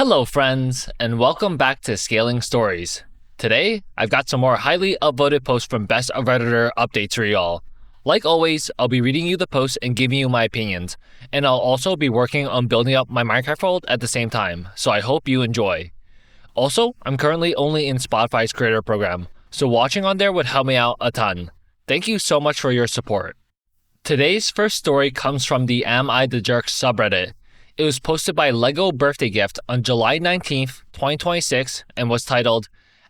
Hello friends, and welcome back to Scaling Stories. Today, I've got some more highly upvoted posts from Best of Redditor updates for y'all. Like always, I'll be reading you the posts and giving you my opinions, and I'll also be working on building up my Minecraft world at the same time, so I hope you enjoy. Also, I'm currently only in Spotify's creator program, so watching on there would help me out a ton. Thank you so much for your support. Today's first story comes from the Am I the Jerk subreddit. It was posted by LegoBirthdayGift on July 19th, 2026 and was titled,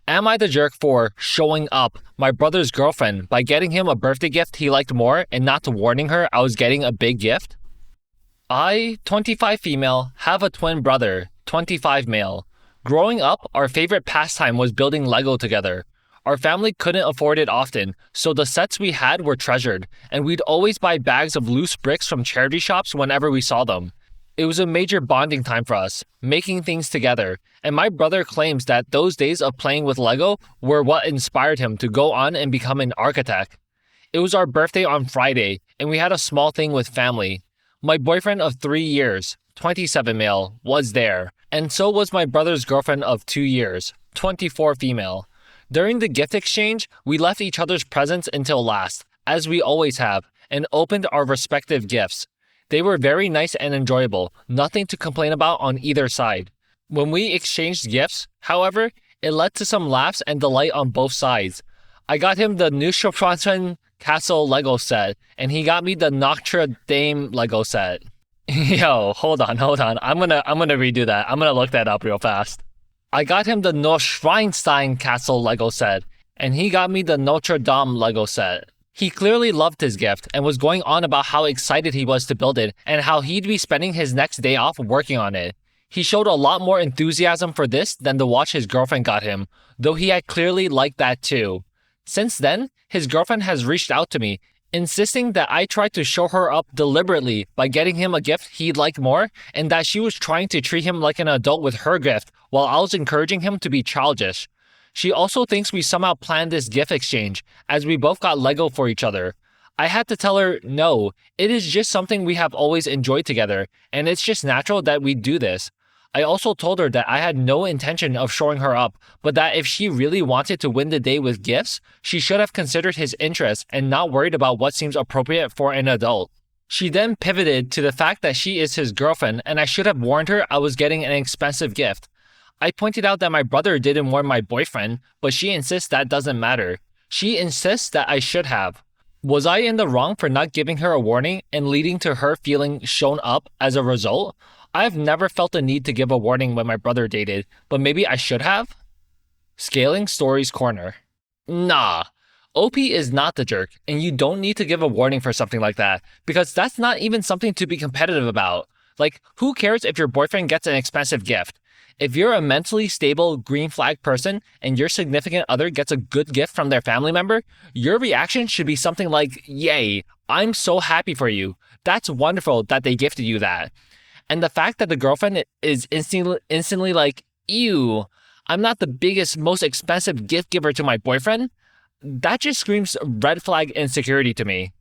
Am I the Jerk for showing up my brother's girlfriend by getting him a birthday gift he liked more and not warning her I was getting a big gift? I, 25 female, have a twin brother, 25 male. Growing up, our favorite pastime was building Lego together. Our family couldn't afford it often, so the sets we had were treasured, and we'd always buy bags of loose bricks from charity shops whenever we saw them. It was a major bonding time for us, making things together, and my brother claims that those days of playing with Lego were what inspired him to go on and become an architect. It was our birthday on Friday, and we had a small thing with family. My boyfriend of 3 years, 27 male, was there, and so was my brother's girlfriend of 2 years, 24 female. During the gift exchange, we left each other's presents until last, as we always have, and opened our respective gifts. They were very nice and enjoyable, nothing to complain about on either side. When we exchanged gifts, however, it led to some laughs and delight on both sides. I got him the Neuschwanstein Castle Lego set, and he got me the Notre Dame Lego set. Yo, hold on. I'm gonna redo that. I'm gonna look that up real fast. I got him the Neuschwanstein Castle Lego set, and he got me the Notre Dame Lego set. He clearly loved his gift and was going on about how excited he was to build it and how he'd be spending his next day off working on it. He showed a lot more enthusiasm for this than the watch his girlfriend got him, though he had clearly liked that too. Since then, his girlfriend has reached out to me, insisting that I tried to show her up deliberately by getting him a gift he'd like more, and that she was trying to treat him like an adult with her gift while I was encouraging him to be childish. She also thinks we somehow planned this gift exchange, as we both got Lego for each other. I had to tell her, no, it is just something we have always enjoyed together, and it's just natural that we do this. I also told her that I had no intention of showing her up, but that if she really wanted to win the day with gifts, she should have considered his interests and not worried about what seems appropriate for an adult. She then pivoted to the fact that she is his girlfriend, and I should have warned her I was getting an expensive gift. I pointed out that my brother didn't warn my boyfriend, but she insists that doesn't matter. She insists that I should have. Was I in the wrong for not giving her a warning and leading to her feeling shown up as a result? I've never felt the need to give a warning when my brother dated, but maybe I should have? Scaling Stories Corner. Nah. OP is not the jerk, and you don't need to give a warning for something like that, because that's not even something to be competitive about. Like, who cares if your boyfriend gets an expensive gift? If you're a mentally stable green flag person and your significant other gets a good gift from their family member, your reaction should be something like, yay, I'm so happy for you. That's wonderful that they gifted you that. And the fact that the girlfriend is instantly like, ew, I'm not the biggest, most expensive gift giver to my boyfriend, that just screams red flag insecurity to me.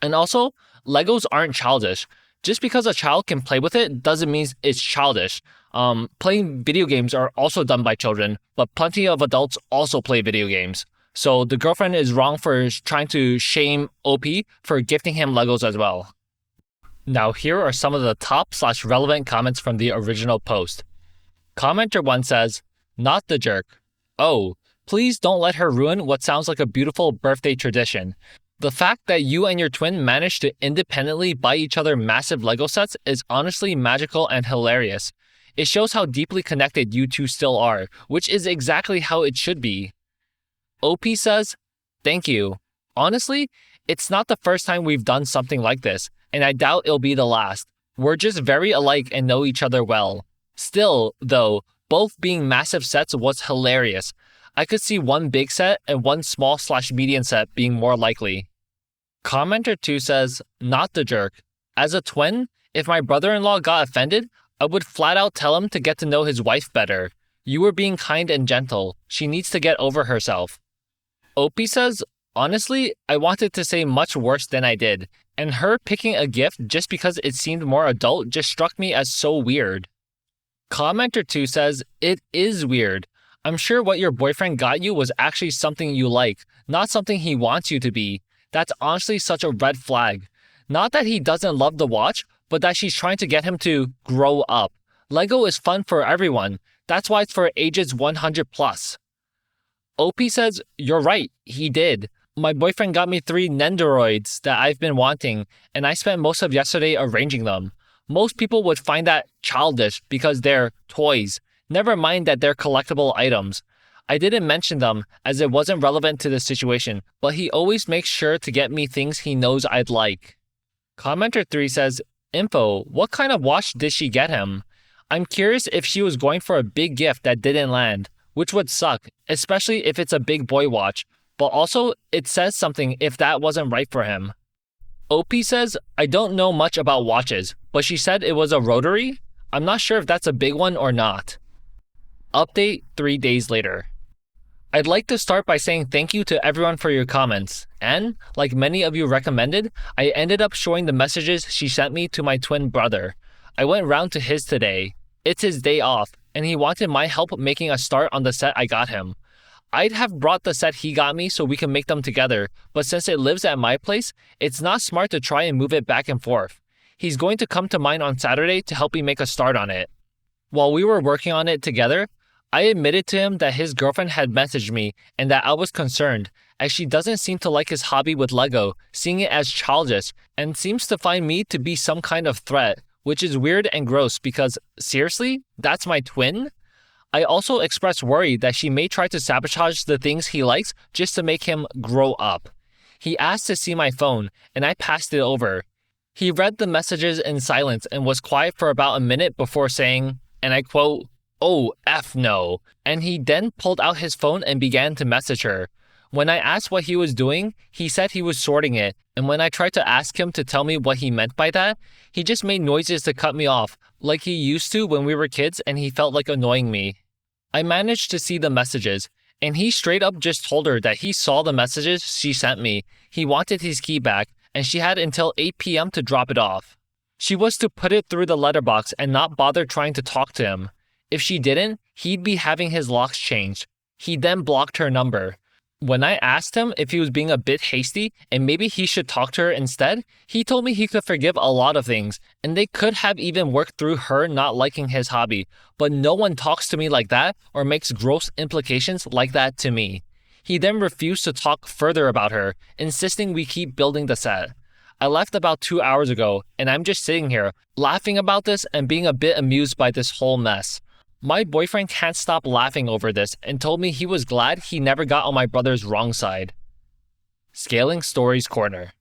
And also, Legos aren't childish. Just because a child can play with it doesn't mean it's childish. Playing video games are also done by children, but plenty of adults also play video games. So the girlfriend is wrong for trying to shame OP for gifting him Legos as well. Now here are some of the top/relevant comments from the original post. Commenter 1 says, not the jerk. Oh, please don't let her ruin what sounds like a beautiful birthday tradition. The fact that you and your twin managed to independently buy each other massive Lego sets is honestly magical and hilarious. It shows how deeply connected you two still are, which is exactly how it should be. OP says, thank you. Honestly, it's not the first time we've done something like this, and I doubt it'll be the last. We're just very alike and know each other well. Still, though, both being massive sets was hilarious. I could see one big set and one small/medium set being more likely. Commenter 2 says, not the jerk. As a twin, if my brother-in-law got offended, I would flat out tell him to get to know his wife better. You were being kind and gentle. She needs to get over herself. OP says, honestly, I wanted to say much worse than I did, and her picking a gift just because it seemed more adult just struck me as so weird. Commenter 2 says, it is weird. I'm sure what your boyfriend got you was actually something you like, not something he wants you to be. That's honestly such a red flag. Not that he doesn't love the watch, but that she's trying to get him to grow up. Lego is fun for everyone. That's why it's for ages 100 plus. OP says, you're right, he did. My boyfriend got me 3 Nendoroids that I've been wanting, and I spent most of yesterday arranging them. Most people would find that childish because they're toys. Never mind that they're collectible items. I didn't mention them as it wasn't relevant to the situation, but he always makes sure to get me things he knows I'd like. Commenter 3 says, info, what kind of watch did she get him? I'm curious if she was going for a big gift that didn't land, which would suck, especially if it's a big boy watch, but also it says something if that wasn't right for him. OP says, I don't know much about watches, but she said it was a rotary? I'm not sure if that's a big one or not. Update 3 days later. I'd like to start by saying thank you to everyone for your comments, and, like many of you recommended, I ended up showing the messages she sent me to my twin brother. I went round to his today. It's his day off, and he wanted my help making a start on the set I got him. I'd have brought the set he got me so we can make them together, but since it lives at my place, it's not smart to try and move it back and forth. He's going to come to mine on Saturday to help me make a start on it. While we were working on it together, I admitted to him that his girlfriend had messaged me and that I was concerned, as she doesn't seem to like his hobby with Lego, seeing it as childish, and seems to find me to be some kind of threat, which is weird and gross because, seriously, that's my twin? I also expressed worry that she may try to sabotage the things he likes just to make him grow up. He asked to see my phone, and I passed it over. He read the messages in silence and was quiet for about a minute before saying, and I quote, "Oh, F no," and he then pulled out his phone and began to message her. When I asked what he was doing, he said he was sorting it, and when I tried to ask him to tell me what he meant by that, he just made noises to cut me off, like he used to when we were kids and he felt like annoying me. I managed to see the messages, and he straight up just told her that he saw the messages she sent me, he wanted his key back, and she had until 8 p.m. to drop it off. She was to put it through the letterbox and not bother trying to talk to him. If she didn't, he'd be having his locks changed. He then blocked her number. When I asked him if he was being a bit hasty and maybe he should talk to her instead, he told me he could forgive a lot of things, and they could have even worked through her not liking his hobby, but no one talks to me like that or makes gross implications like that to me. He then refused to talk further about her, insisting we keep building the set. I left about 2 hours ago, and I'm just sitting here, laughing about this and being a bit amused by this whole mess. My boyfriend can't stop laughing over this and told me he was glad he never got on my brother's wrong side. ScalingStories Corner.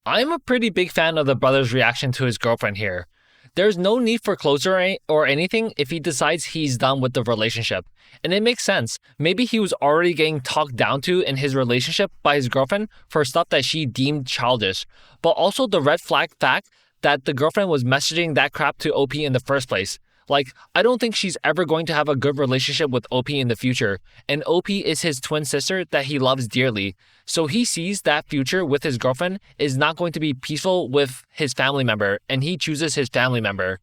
I'm a pretty big fan of the brother's reaction to his girlfriend here. There's no need for closure or anything if he decides he's done with the relationship. And it makes sense. Maybe he was already getting talked down to in his relationship by his girlfriend for stuff that she deemed childish. But also the red flag fact that the girlfriend was messaging that crap to OP in the first place. Like, I don't think she's ever going to have a good relationship with OP in the future, and OP is his twin sister that he loves dearly. So he sees that future with his girlfriend is not going to be peaceful with his family member, and he chooses his family member.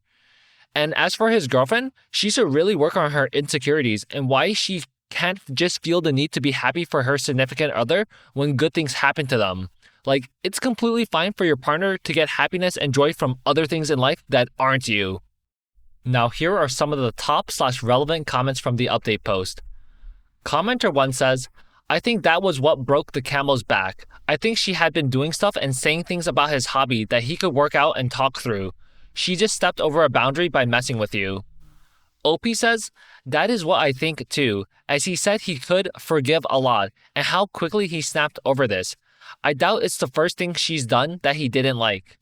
And as for his girlfriend, she should really work on her insecurities and why she can't just feel the need to be happy for her significant other when good things happen to them. Like, it's completely fine for your partner to get happiness and joy from other things in life that aren't you. Now here are some of the top/relevant comments from the update post. Commenter 1 says, I think that was what broke the camel's back. I think she had been doing stuff and saying things about his hobby that he could work out and talk through. She just stepped over a boundary by messing with you. OP says, that is what I think too, as he said he could forgive a lot, and how quickly he snapped over this. I doubt it's the first thing she's done that he didn't like.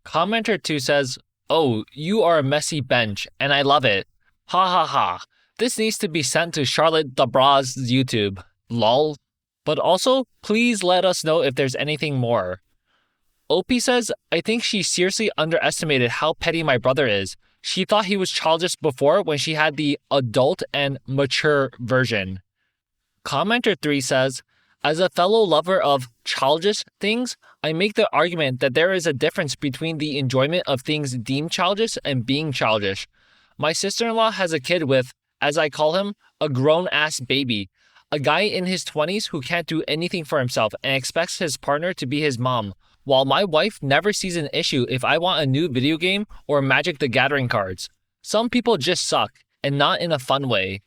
Commenter 2 says, oh, you are a messy bench, and I love it. Ha ha ha. This needs to be sent to Charlotte Dabraw's YouTube. Lol. But also, please let us know if there's anything more. OP says, I think she seriously underestimated how petty my brother is. She thought he was childish before when she had the adult and mature version. Commenter 3 says, as a fellow lover of childish things, I make the argument that there is a difference between the enjoyment of things deemed childish and being childish. My sister-in-law has a kid with, as I call him, a grown-ass baby. A guy in his 20s who can't do anything for himself and expects his partner to be his mom, while my wife never sees an issue if I want a new video game or Magic the Gathering cards. Some people just suck, and not in a fun way.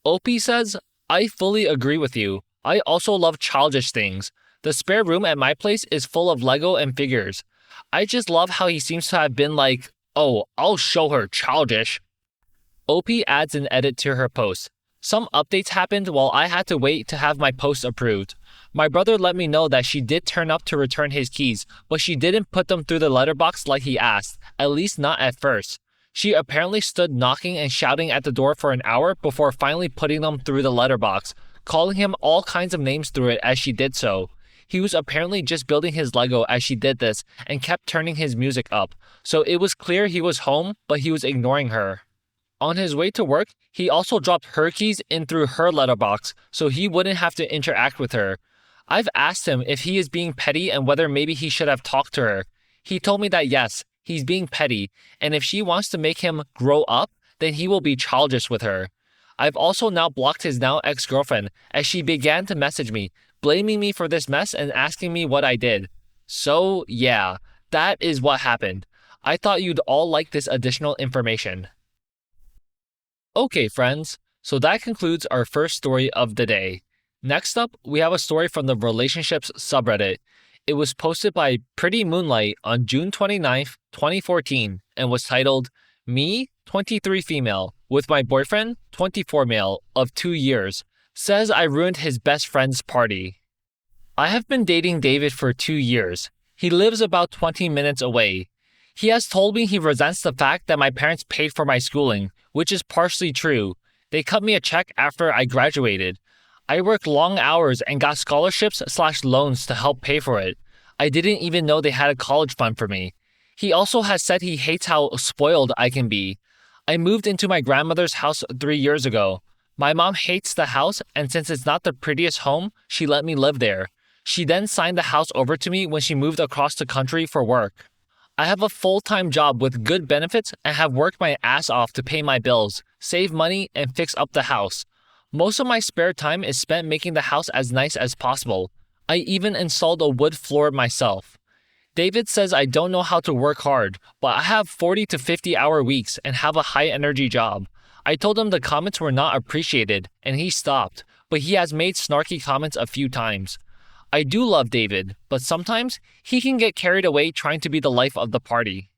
Opie says, I fully agree with you. I also love childish things. The spare room at my place is full of Lego and figures. I just love how he seems to have been like, oh, I'll show her childish. Opie adds an edit to her post. Some updates happened while I had to wait to have my post approved. My brother let me know that she did turn up to return his keys, but she didn't put them through the letterbox like he asked, at least not at first. She apparently stood knocking and shouting at the door for an hour before finally putting them through the letterbox, calling him all kinds of names through it as she did so. He was apparently just building his Lego as she did this and kept turning his music up, so it was clear he was home, but he was ignoring her. On his way to work, he also dropped her keys in through her letterbox so he wouldn't have to interact with her. I've asked him if he is being petty and whether maybe he should have talked to her. He told me that yes, he's being petty, and if she wants to make him grow up, then he will be childish with her. I've also now blocked his now ex-girlfriend as she began to message me, blaming me for this mess and asking me what I did. So yeah, that is what happened. I thought you'd all like this additional information. Okay, friends, so that concludes our first story of the day. Next up, we have a story from the relationships subreddit. It was posted by Pretty Moonlight on June 29th, 2014, and was titled, Me, 23 female, with my boyfriend, 24 male, of 2 years, says I ruined his best friend's party. I have been dating David for 2 years. He lives about 20 minutes away. He has told me he resents the fact that my parents paid for my schooling, which is partially true. They cut me a check after I graduated. I worked long hours and got scholarships/loans to help pay for it. I didn't even know they had a college fund for me. He also has said he hates how spoiled I can be. I moved into my grandmother's house 3 years ago. My mom hates the house, and since it's not the prettiest home, she let me live there. She then signed the house over to me when she moved across the country for work. I have a full-time job with good benefits and have worked my ass off to pay my bills, save money, and fix up the house. Most of my spare time is spent making the house as nice as possible. I even installed a wood floor myself. David says I don't know how to work hard, but I have 40 to 50 hour weeks and have a high-energy job. I told him the comments were not appreciated, and he stopped, but he has made snarky comments a few times. I do love David, but sometimes he can get carried away trying to be the life of the party.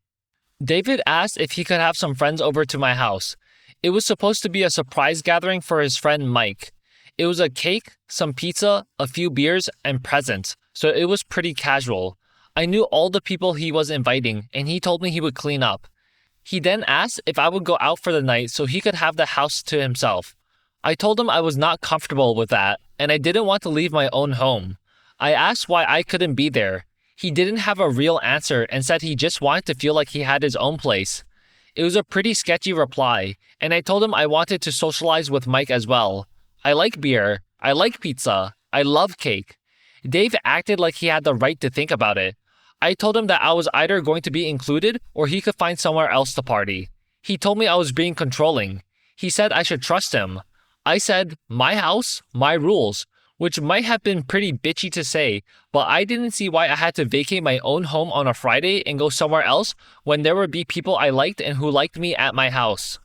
David asked if he could have some friends over to my house. It was supposed to be a surprise gathering for his friend Mike. It was a cake, some pizza, a few beers, and presents, so it was pretty casual. I knew all the people he was inviting, and he told me he would clean up. He then asked if I would go out for the night so he could have the house to himself. I told him I was not comfortable with that, and I didn't want to leave my own home. I asked why I couldn't be there. He didn't have a real answer and said he just wanted to feel like he had his own place. It was a pretty sketchy reply, and I told him I wanted to socialize with Mike as well. I like beer. I like pizza. I love cake. Dave acted like he had the right to think about it. I told him that I was either going to be included or he could find somewhere else to party. He told me I was being controlling. He said I should trust him. I said, my house, my rules, which might have been pretty bitchy to say, but I didn't see why I had to vacate my own home on a Friday and go somewhere else when there would be people I liked and who liked me at my house.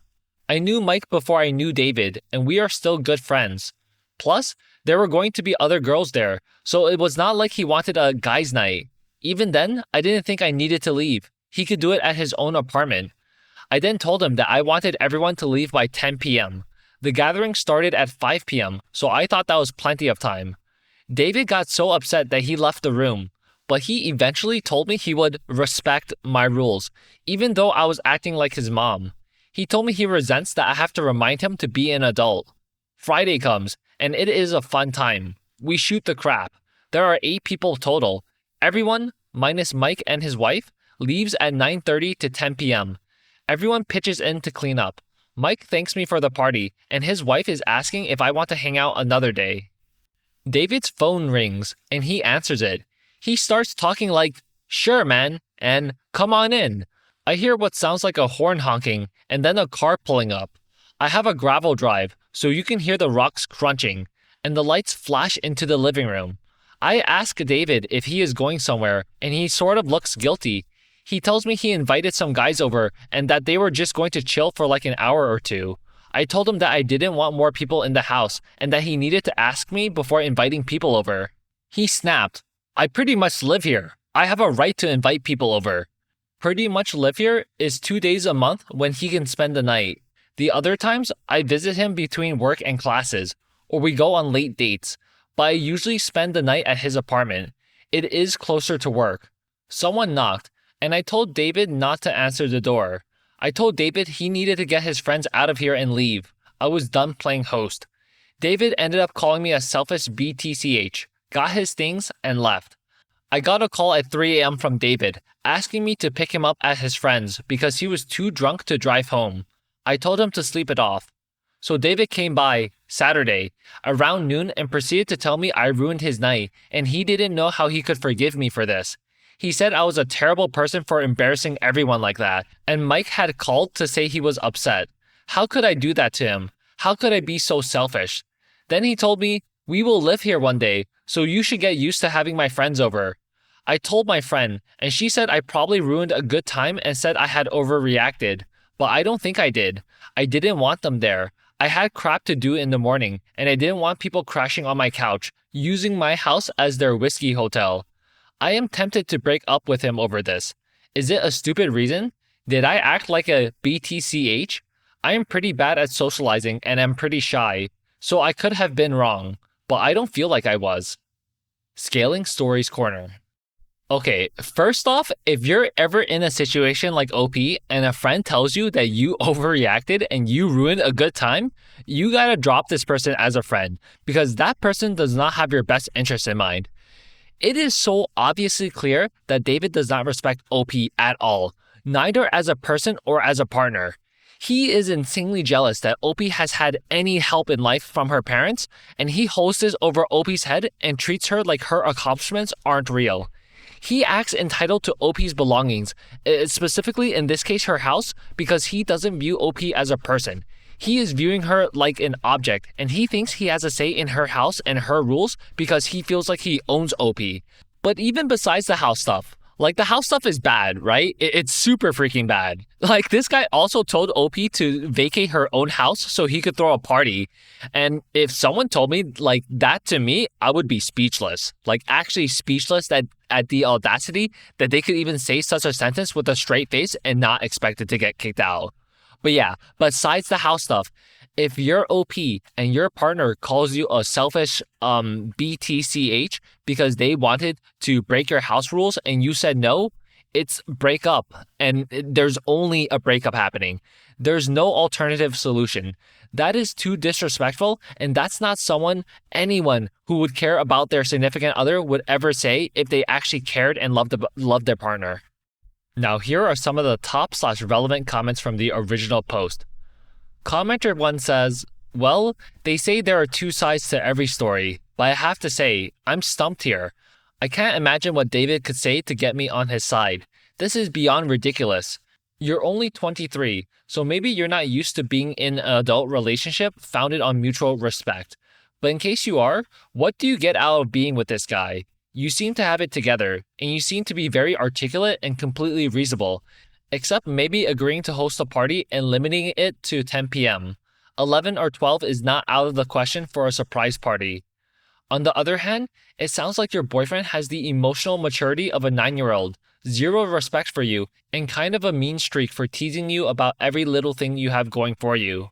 I knew Mike before I knew David, and we are still good friends. Plus, there were going to be other girls there, so it was not like he wanted a guys' night. Even then, I didn't think I needed to leave. He could do it at his own apartment. I then told him that I wanted everyone to leave by 10 p.m. The gathering started at 5 p.m., so I thought that was plenty of time. David got so upset that he left the room, but he eventually told me he would respect my rules, even though I was acting like his mom. He told me he resents that I have to remind him to be an adult. Friday comes, and it is a fun time. We shoot the crap. There are 8 people total. Everyone, minus Mike and his wife, leaves at 9:30 to 10 p.m. Everyone pitches in to clean up. Mike thanks me for the party, and his wife is asking if I want to hang out another day. David's phone rings, and he answers it. He starts talking like, "Sure, man," and "Come on in." I hear what sounds like a horn honking and then a car pulling up. I have a gravel drive, so you can hear the rocks crunching, and the lights flash into the living room. I ask David if he is going somewhere, and he sort of looks guilty. He tells me he invited some guys over and that they were just going to chill for like an hour or two. I told him that I didn't want more people in the house and that he needed to ask me before inviting people over. He snapped, "I pretty much live here. I have a right to invite people over." Pretty much live here is 2 days a month when he can spend the night. The other times, I visit him between work and classes, or we go on late dates, but I usually spend the night at his apartment. It is closer to work. Someone knocked, and I told David not to answer the door. I told David he needed to get his friends out of here and leave. I was done playing host. David ended up calling me a selfish BTCH, got his things, and left. I got a call at 3 a.m. from David, asking me to pick him up at his friend's because he was too drunk to drive home. I told him to sleep it off. So David came by, Saturday, around noon and proceeded to tell me I ruined his night and he didn't know how he could forgive me for this. He said I was a terrible person for embarrassing everyone like that, and Mike had called to say he was upset. How could I do that to him? How could I be so selfish? Then he told me, "We will live here one day, so you should get used to having my friends over." I told my friend, and she said I probably ruined a good time and said I had overreacted. But I don't think I did. I didn't want them there. I had crap to do in the morning, and I didn't want people crashing on my couch, using my house as their whiskey hotel. I am tempted to break up with him over this. Is it a stupid reason? Did I act like a BTCH? I am pretty bad at socializing and am pretty shy, so I could have been wrong, but I don't feel like I was. Scaling Stories Corner. Okay, first off, if you're ever in a situation like OP and a friend tells you that you overreacted and you ruined a good time, you gotta drop this person as a friend because that person does not have your best interest in mind. It is so obviously clear that David does not respect OP at all, neither as a person or as a partner. He is insanely jealous that OP has had any help in life from her parents, and he holds this over OP's head and treats her like her accomplishments aren't real. He acts entitled to OP's belongings, specifically in this case her house, because he doesn't view OP as a person. He is viewing her like an object, and he thinks he has a say in her house and her rules because he feels like he owns OP. But even besides the house stuff, like the house stuff is bad, right? It's super freaking bad. Like this guy also told OP to vacate her own house so he could throw a party. And if someone told me like that to me, I would be speechless. Like actually speechless at the audacity that they could even say such a sentence with a straight face and not expect it to get kicked out. But yeah, besides the house stuff, if you're OP and your partner calls you a selfish BTCH because they wanted to break your house rules and you said no, it's break up. And there's only a breakup happening. There's no alternative solution. That is too disrespectful, and that's not anyone who would care about their significant other would ever say if they actually cared and loved their partner. Now here are some of the top/relevant comments from the original post. Commenter 1 says, "Well, they say there are two sides to every story, but I have to say, I'm stumped here. I can't imagine what David could say to get me on his side. This is beyond ridiculous. You're only 23, so maybe you're not used to being in an adult relationship founded on mutual respect. But in case you are, what do you get out of being with this guy? You seem to have it together, and you seem to be very articulate and completely reasonable, except maybe agreeing to host a party and limiting it to 10 p.m. 11 or 12 is not out of the question for a surprise party. On the other hand, it sounds like your boyfriend has the emotional maturity of a 9-year-old, zero respect for you, and kind of a mean streak for teasing you about every little thing you have going for you."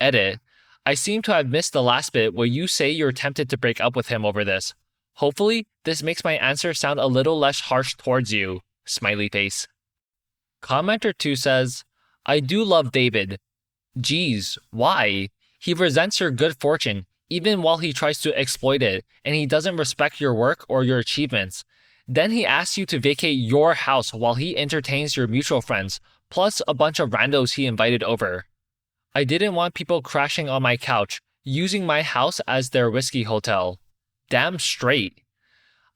Edit. I seem to have missed the last bit where you say you're tempted to break up with him over this. Hopefully, this makes my answer sound a little less harsh towards you. Smiley face. Commenter 2 says, "I do love David. Geez, why? He resents your good fortune, even while he tries to exploit it, and he doesn't respect your work or your achievements. Then he asks you to vacate your house while he entertains your mutual friends, plus a bunch of randos he invited over. I didn't want people crashing on my couch, using my house as their whiskey hotel. Damn straight.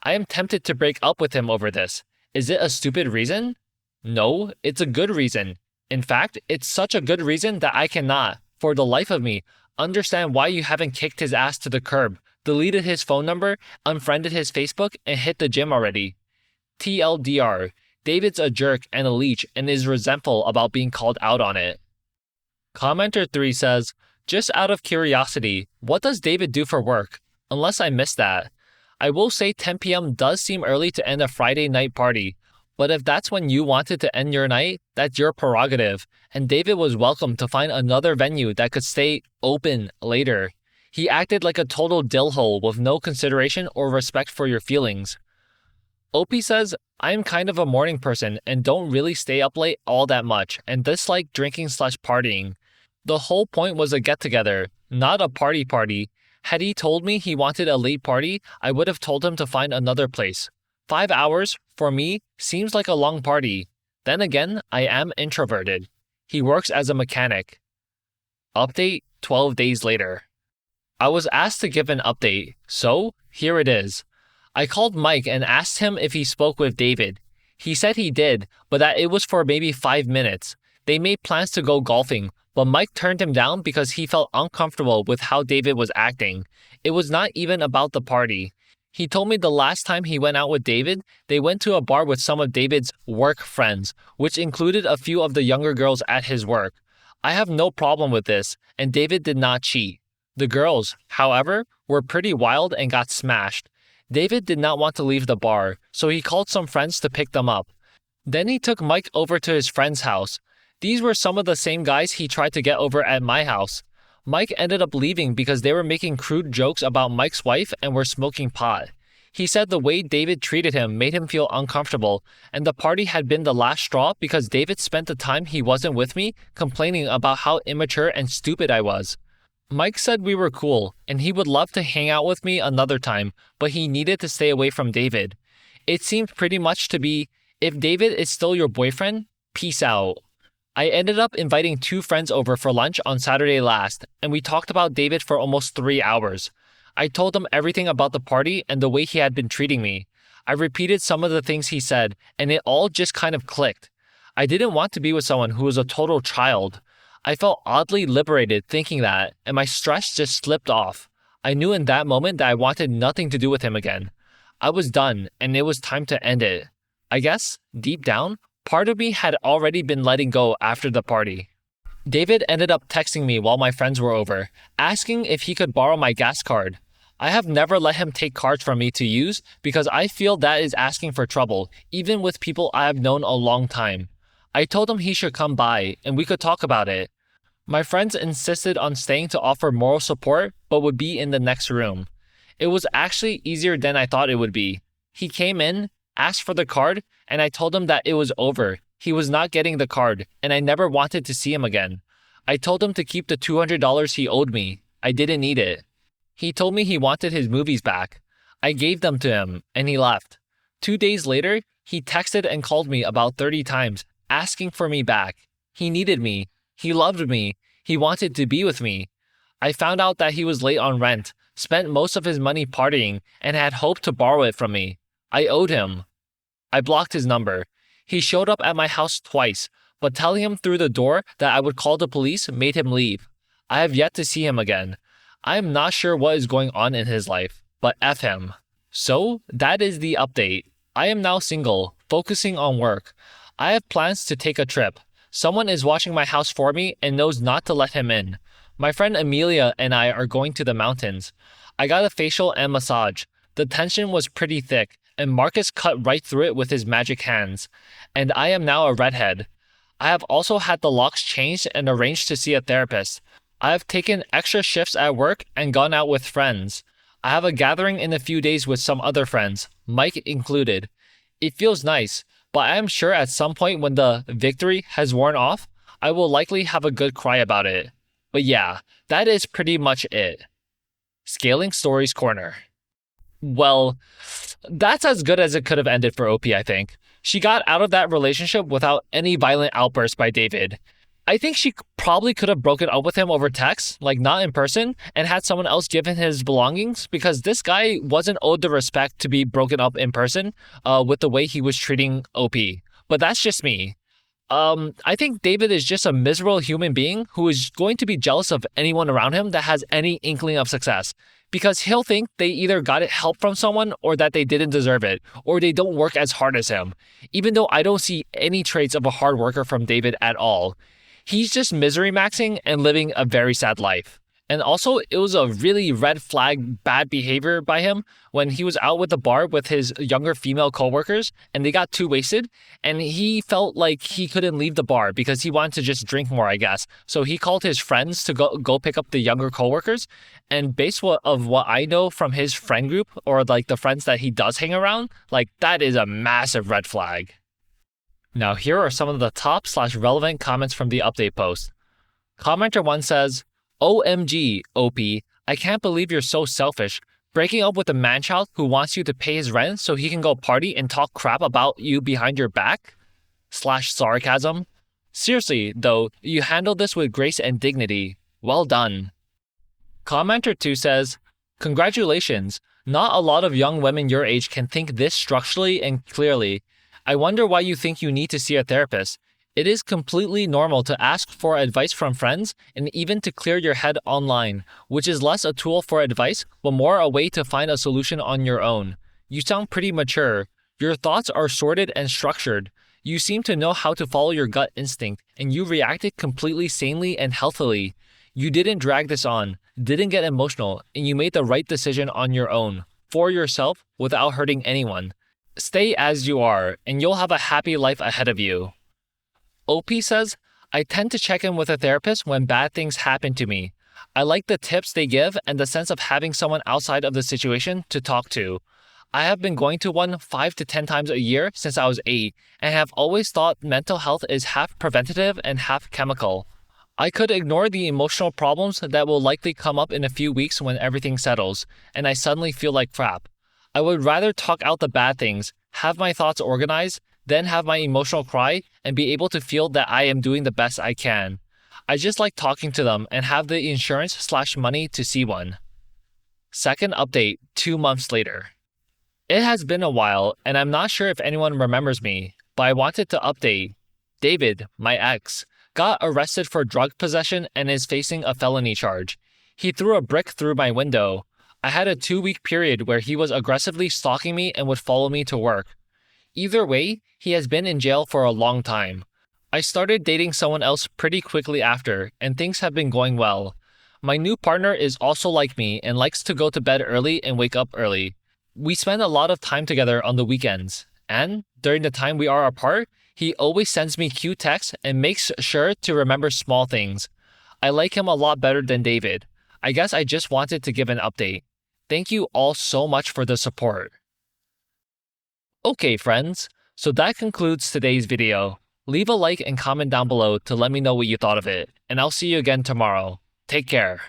I am tempted to break up with him over this. Is it a stupid reason? No, it's a good reason. In fact, it's such a good reason that I cannot, for the life of me, understand why you haven't kicked his ass to the curb, deleted his phone number, unfriended his Facebook, and hit the gym already. TLDR, David's a jerk and a leech and is resentful about being called out on it. Commenter 3 says, just out of curiosity, what does David do for work? Unless I missed that. I will say 10 p.m. does seem early to end a Friday night party, but if that's when you wanted to end your night, that's your prerogative, and David was welcome to find another venue that could stay open later. He acted like a total dillhole with no consideration or respect for your feelings. Opie says, I am kind of a morning person and don't really stay up late all that much and dislike drinking/partying. The whole point was a get-together, not a party. Had he told me he wanted a late party, I would have told him to find another place. 5 hours, for me, seems like a long party. Then again, I am introverted. He works as a mechanic. Update 12 days later. I was asked to give an update, so here it is. I called Mike and asked him if he spoke with David. He said he did, but that it was for maybe 5 minutes. They made plans to go golfing, but Mike turned him down because he felt uncomfortable with how David was acting. It was not even about the party. He told me the last time he went out with David, they went to a bar with some of David's work friends, which included a few of the younger girls at his work. I have no problem with this, and David did not cheat. The girls, however, were pretty wild and got smashed. David did not want to leave the bar, so he called some friends to pick them up. Then he took Mike over to his friend's house. These were some of the same guys he tried to get over at my house. Mike ended up leaving because they were making crude jokes about Mike's wife and were smoking pot. He said the way David treated him made him feel uncomfortable, and the party had been the last straw because David spent the time he wasn't with me complaining about how immature and stupid I was. Mike said we were cool, and he would love to hang out with me another time, but he needed to stay away from David. It seemed pretty much to be, if David is still your boyfriend, peace out. I ended up inviting 2 friends over for lunch on Saturday last, and we talked about David for almost 3 hours. I told them everything about the party and the way he had been treating me. I repeated some of the things he said, and it all just kind of clicked. I didn't want to be with someone who was a total child. I felt oddly liberated thinking that, and my stress just slipped off. I knew in that moment that I wanted nothing to do with him again. I was done, and it was time to end it. I guess, deep down, part of me had already been letting go after the party. David ended up texting me while my friends were over, asking if he could borrow my gas card. I have never let him take cards from me to use because I feel that is asking for trouble, even with people I have known a long time. I told him he should come by, and we could talk about it. My friends insisted on staying to offer moral support, but would be in the next room. It was actually easier than I thought it would be. He came in, asked for the card, and I told him that it was over. He was not getting the card, and I never wanted to see him again. I told him to keep the $200 he owed me. I didn't need it. He told me he wanted his movies back. I gave them to him, and he left. 2 days later, he texted and called me about 30 times, asking for me back. He needed me. He loved me. He wanted to be with me. I found out that he was late on rent, spent most of his money partying, and had hoped to borrow it from me. I owed him. I blocked his number. He showed up at my house twice, but telling him through the door that I would call the police made him leave. I have yet to see him again. I am not sure what is going on in his life, but F him. So, that is the update. I am now single, focusing on work. I have plans to take a trip. Someone is watching my house for me and knows not to let him in. My friend Amelia and I are going to the mountains. I got a facial and massage. The tension was pretty thick, and Marcus cut right through it with his magic hands. And I am now a redhead. I have also had the locks changed and arranged to see a therapist. I have taken extra shifts at work and gone out with friends. I have a gathering in a few days with some other friends, Mike included. It feels nice, but I am sure at some point when the victory has worn off, I will likely have a good cry about it. But yeah, that is pretty much it. Scaling Stories Corner. Well, that's as good as it could have ended for OP, I think. She got out of that relationship without any violent outbursts by David. I think she probably could have broken up with him over text, like not in person, and had someone else give him his belongings because this guy wasn't owed the respect to be broken up in person with the way he was treating OP. but that's just me. I think David is just a miserable human being who is going to be jealous of anyone around him that has any inkling of success. Because he'll think they either got help from someone or that they didn't deserve it, or they don't work as hard as him. Even though I don't see any traits of a hard worker from David at all. He's just misery maxing and living a very sad life. And also, it was a really red flag bad behavior by him when he was out with the bar with his younger female coworkers and they got too wasted and he felt like he couldn't leave the bar because he wanted to just drink more, I guess. So he called his friends to go pick up the younger coworkers. And based of what I know from his friend group or like the friends that he does hang around, like that is a massive red flag. Now here are some of the top/relevant comments from the update post. Commenter 1 says, OMG, OP, I can't believe you're so selfish. Breaking up with a man-child who wants you to pay his rent so he can go party and talk crap about you behind your back? /sarcasm. Seriously, though, you handled this with grace and dignity. Well done. Commenter 2 says, Congratulations. Not a lot of young women your age can think this structurally and clearly. I wonder why you think you need to see a therapist. It is completely normal to ask for advice from friends and even to clear your head online, which is less a tool for advice, but more a way to find a solution on your own. You sound pretty mature. Your thoughts are sorted and structured. You seem to know how to follow your gut instinct, and you reacted completely sanely and healthily. You didn't drag this on, didn't get emotional, and you made the right decision on your own, for yourself, without hurting anyone. Stay as you are, and you'll have a happy life ahead of you. OP says, I tend to check in with a therapist when bad things happen to me. I like the tips they give and the sense of having someone outside of the situation to talk to. I have been going to one 5 to 10 times a year since I was 8 and have always thought mental health is half preventative and half chemical. I could ignore the emotional problems that will likely come up in a few weeks when everything settles, and I suddenly feel like crap. I would rather talk out the bad things, have my thoughts organized, then have my emotional cry and be able to feel that I am doing the best I can. I just like talking to them and have the insurance/money to see one. Second update, 2 months later. It has been a while and I'm not sure if anyone remembers me, but I wanted to update. David, my ex, got arrested for drug possession and is facing a felony charge. He threw a brick through my window. I had a 2-week period where he was aggressively stalking me and would follow me to work. Either way, he has been in jail for a long time. I started dating someone else pretty quickly after, and things have been going well. My new partner is also like me and likes to go to bed early and wake up early. We spend a lot of time together on the weekends, and during the time we are apart, he always sends me cute texts and makes sure to remember small things. I like him a lot better than David. I guess I just wanted to give an update. Thank you all so much for the support. Okay friends, so that concludes today's video. Leave a like and comment down below to let me know what you thought of it, and I'll see you again tomorrow. Take care.